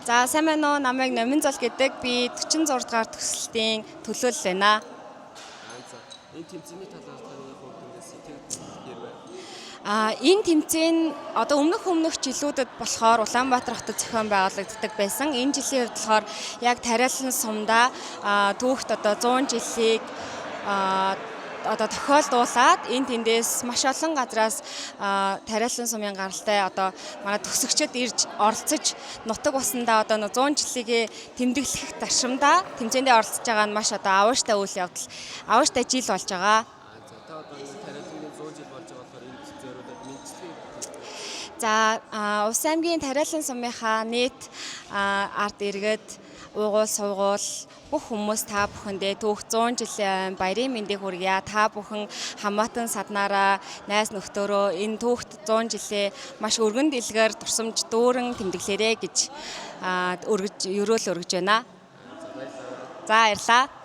За сайн байна уу? Намайг Номин Зол гэдэг. Би 46 дугаар төсөлтийн төлөөлөл байна. За энэ тэмцээний талаар таны хувьд ингээд сэтгэл хэрвээ. Энэ тэмцээн одоо өмнөх жилүүдэд болохоор Улаанбаатар хотод зохион байгуулагддаг байсан. Энэ жилийн хувьд болохоор яг тариалан сумдаа түүхт одоо 100 жилийг одоо тохиолдуулаад энэ тэндээс маш олон газраас тариалан сумын гаралтай одоо манай төгсөгчд ирж оролцож нутаг басандаа одоо 100 жилийн тэмдэглэх зарчимдаа тэмцээндээ оролцож байгаа нь маш одоо авааштай үйл явдал, авааштай жил болж байгаа. За та одоо энэ тариалангийн 100 жил болж байгаа болохоор энэ зориулаад мэдчилгээ. За Улс аймгийн тариалан сумынхаа нийт ард иргэд уугуул суугуул бүх хүмүүс та бүхэндээ түүх 100 жилийн баярын мэндийг хүргье. Та бүхэн хамаатан саднаараа найз нөхдөөрөө энэ түүхт 100 жилээ маш өргөн дэлгэр дурсамж дүүрэн тэмдэглээрэй гэж өргөж байна. За баярлалаа. За баярлалаа.